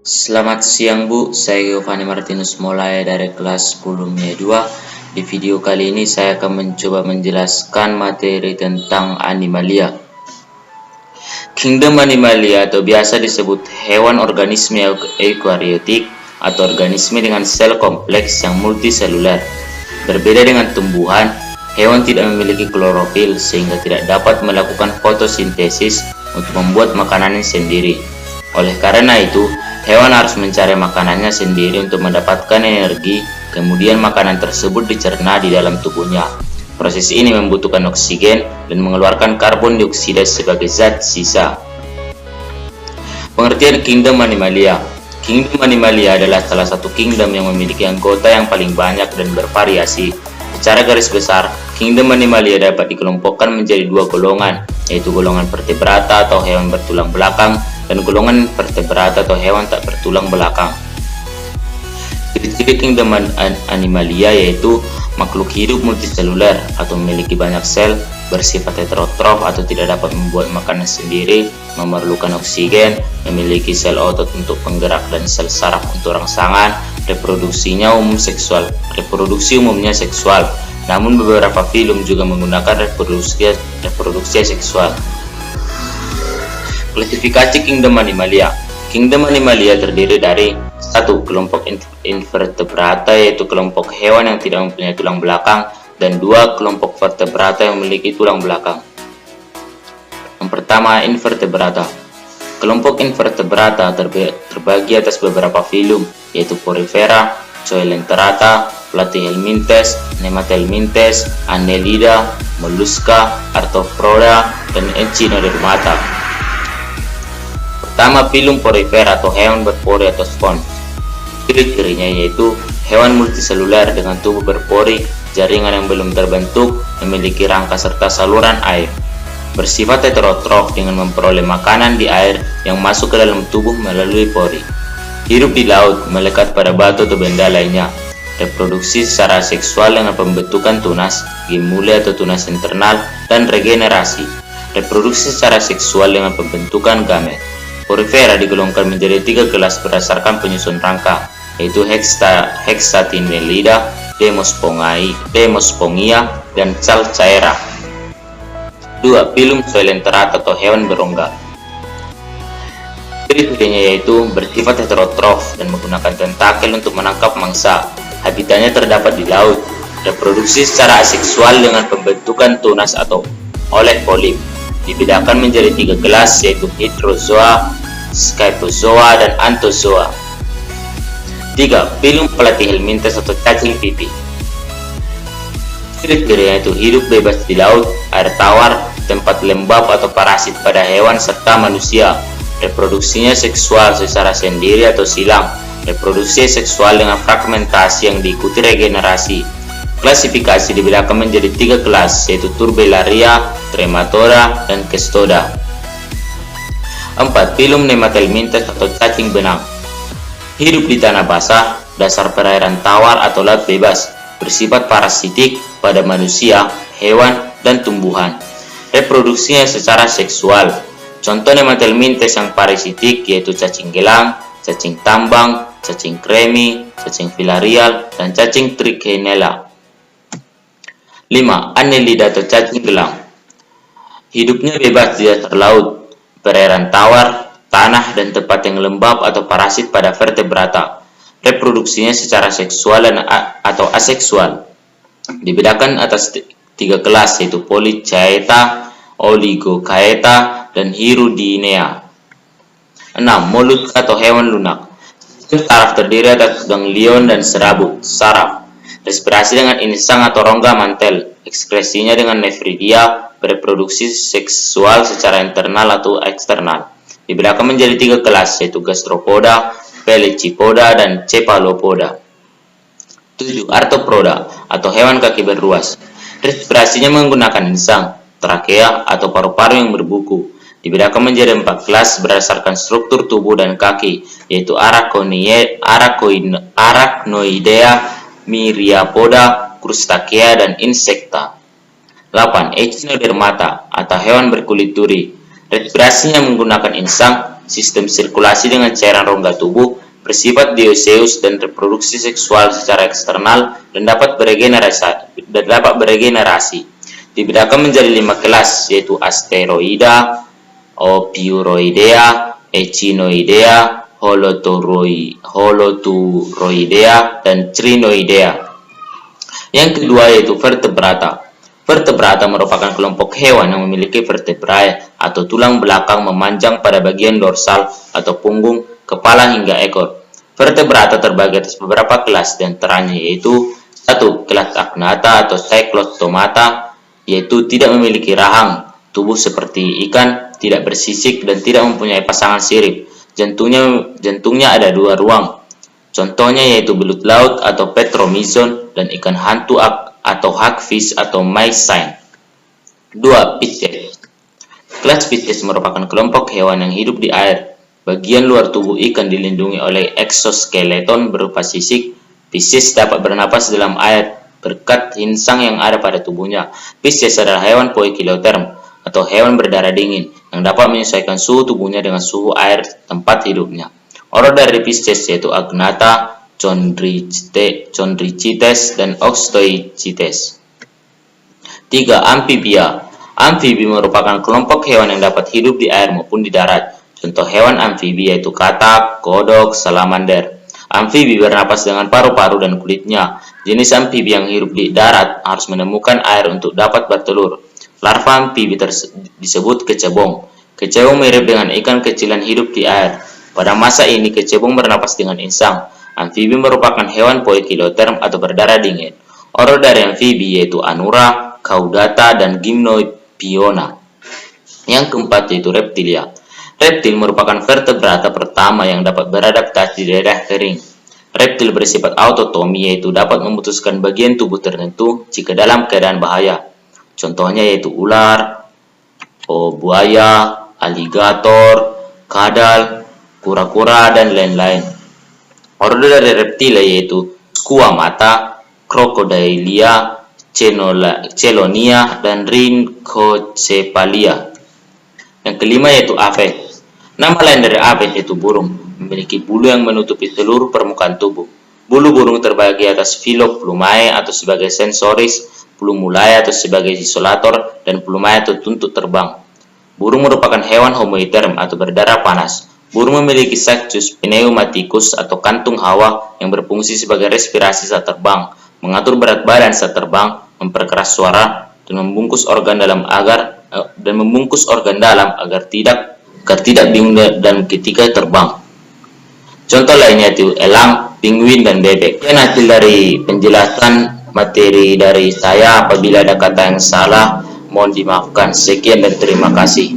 Selamat siang Bu, saya Giovanni Martinus Molaya dari kelas 10 MIA 2. Di video kali ini saya akan mencoba menjelaskan materi tentang Animalia. Kingdom Animalia atau biasa disebut hewan organisme eukariotik atau organisme dengan sel kompleks yang multiseluler. Berbeda dengan tumbuhan, hewan tidak memiliki klorofil sehingga tidak dapat melakukan fotosintesis untuk membuat makanannya sendiri. Oleh karena itu, hewan harus mencari makanannya sendiri untuk mendapatkan energi, kemudian makanan tersebut dicerna di dalam tubuhnya. Proses ini membutuhkan oksigen dan mengeluarkan karbon dioksida sebagai zat sisa. Pengertian Kingdom Animalia. Kingdom Animalia adalah salah satu kingdom yang memiliki anggota yang paling banyak dan bervariasi. Secara garis besar, Kingdom Animalia dapat dikelompokkan menjadi dua golongan, yaitu golongan vertebrata atau hewan bertulang belakang dan golongan vertebrata atau hewan tak bertulang belakang. Ciri-ciri Kingdom Animalia yaitu makhluk hidup multiseluler atau memiliki banyak sel, bersifat heterotrof atau tidak dapat membuat makanan sendiri, memerlukan oksigen, memiliki sel otot untuk penggerak dan sel saraf untuk rangsangan. Reproduksi umumnya seksual, namun beberapa film juga menggunakan reproduksi seksual. Klasifikasi Kingdom Animalia. Kingdom Animalia terdiri dari 1. Kelompok invertebrata, yaitu kelompok hewan yang tidak mempunyai tulang belakang, dan 2. Kelompok vertebrata yang memiliki tulang belakang. Yang pertama, invertebrata. Kelompok invertebrata terbagi atas beberapa filum, yaitu Porifera, Coelenterata, Platyhelminthes, Nemathelminthes, Annelida, Mollusca, Arthropoda, dan Echinodermata. Pertama, filum Porifera atau hewan berpori atau spons. Ciri-cirinya yaitu hewan multiseluler dengan tubuh berpori, jaringan yang belum terbentuk, memiliki rangka serta saluran air. Bersifat heterotrof dengan memperoleh makanan di air yang masuk ke dalam tubuh melalui pori. Hidup di laut, melekat pada batu atau benda lainnya. Reproduksi secara seksual dengan pembentukan tunas, gemule atau tunas internal, dan regenerasi. Reproduksi secara seksual dengan pembentukan gamet. Porifera digolongkan menjadi 3 kelas berdasarkan penyusun rangka, yaitu Hexatinellida, Demospongia, dan Calcaera. 2. Filum Coelenterata atau hewan berongga. Ciri-cirinya yaitu bersifat heterotrof dan menggunakan tentakel untuk menangkap mangsa. Habitatnya terdapat di laut. Reproduksi secara aseksual dengan pembentukan tunas atau oleh polip. Dibedakan menjadi 3 kelas, yaitu Hydrozoa, Scyphozoa, dan Anthozoa. 3. Filum Platyhelminthes atau cacing pipih. Ciri-cirinya itu hidup bebas di laut, air tawar, tempat lembab atau parasit pada hewan serta manusia. Reproduksinya seksual secara sendiri atau silang. Reproduksi seksual dengan fragmentasi yang diikuti regenerasi. Klasifikasi dibedakan menjadi 3 kelas, yaitu Turbellaria, Trematoda, dan Cestoda. 4. Filum Nemathelminthes atau cacing benang. Hidup di tanah basah, dasar perairan tawar atau laut bebas, bersifat parasitik pada manusia, hewan, dan tumbuhan. Reproduksinya secara seksual. Contoh Nemathelminthes yang parasitik yaitu cacing gelang, cacing tambang, cacing kremi, cacing filarial, dan cacing trichinella. 5. Annelida atau cacing gelang. Hidupnya bebas di dasar laut, perairan tawar, tanah, dan tempat yang lembab atau parasit pada vertebrata. Reproduksinya secara seksual atau aseksual. Dibedakan atas 3 kelas, yaitu Polychaeta, Oligochaeta, dan Hirudinea. 6. Mollusca atau hewan lunak. Saraf terdiri atas ganglion dan serabut saraf. Respirasi dengan insang atau rongga mantel. Ekskresinya dengan nefridia. Bereproduksi seksual secara internal atau eksternal. Dibedakan menjadi 3 kelas, yaitu Gastropoda, Pelecypoda, dan Cephalopoda. 7. Arthropoda atau hewan kaki beruas. Respirasinya menggunakan insang, trakea, atau paru-paru yang berbuku. Dibedakan menjadi 4 kelas berdasarkan struktur tubuh dan kaki, yaitu Arachnoidea, Myriapoda, Crustacea, dan Insecta. 8. Echinodermata atau hewan berkulit duri. Respirasinya menggunakan insang, sistem sirkulasi dengan cairan rongga tubuh, bersifat dioseus dan reproduksi seksual secara eksternal dan dapat beregenerasi. Dibedakan menjadi 5 kelas, yaitu Asteroida, Opiuroidea, Echinoidea, Holoturoidea, dan Crinoidea. Yang kedua yaitu vertebrata. Vertebrata merupakan kelompok hewan yang memiliki vertebrae atau tulang belakang memanjang pada bagian dorsal atau punggung, kepala hingga ekor. Vertebrata terbagi atas beberapa kelas, di antaranya yaitu 1. Kelas Agnatha atau Cyclotomata, yaitu tidak memiliki rahang, tubuh seperti ikan, tidak bersisik, dan tidak mempunyai pasangan sirip. Jantungnya ada 2 ruang. Contohnya yaitu belut laut atau Petromyzon dan ikan hantu atau hagfish atau mycene. 2. Pisces. Kelas Pisces merupakan kelompok hewan yang hidup di air. Bagian luar tubuh ikan dilindungi oleh eksoskeleton berupa sisik. Pisces dapat bernapas dalam air berkat insang yang ada pada tubuhnya. Pisces adalah hewan poikiloterm atau hewan berdarah dingin yang dapat menyesuaikan suhu tubuhnya dengan suhu air tempat hidupnya. Ordo dari Pisces yaitu Agnatha, Chondrichthyes, dan Oxtoichthyes. 3. Amfibia. Amfibi merupakan kelompok hewan yang dapat hidup di air maupun di darat. Contoh hewan amfibi yaitu katak, kodok, salamander. Amfibi bernapas dengan paru-paru dan kulitnya. Jenis amfibi yang hidup di darat harus menemukan air untuk dapat bertelur. Larva amfibi disebut kecebong. Kecebong mirip dengan ikan kecilan hidup di air. Pada masa ini, kecebong bernapas dengan insang. Amfibi merupakan hewan poikiloterm atau berdarah dingin. Ordo dari amfibi yaitu Anura, Caudata, dan Gymnophiona. Yang keempat yaitu reptilia. Reptil merupakan vertebrata pertama yang dapat beradaptasi di daerah kering. Reptil bersifat autotomi, yaitu dapat memutuskan bagian tubuh tertentu jika dalam keadaan bahaya. Contohnya yaitu ular, buaya, aligator, kadal, kura-kura, dan lain-lain. Ordo dari reptilia yaitu Squamata, Crocodilia, Chelonia, dan Rhynchocephalia. Yang kelima yaitu Aves. Nama lain dari Aves yaitu burung, memiliki bulu yang menutupi seluruh permukaan tubuh. Bulu burung terbagi atas filoplumae atau sebagai sensoris, plumulae atau sebagai isolator, dan plumae atau tuntut terbang. Burung merupakan hewan homoiterm atau berdarah panas. Burung memiliki saccus pneumaticus atau kantung hawa yang berfungsi sebagai respirasi saat terbang, mengatur berat badan saat terbang, memperkeras suara, dan membungkus organ dalam agar tidak bingung dan ketika terbang. Contoh lainnya itu elang, penguin, dan bebek. Sekian hasil dari penjelasan materi dari saya. Apabila ada kata yang salah, mohon dimaafkan. Sekian dan terima kasih.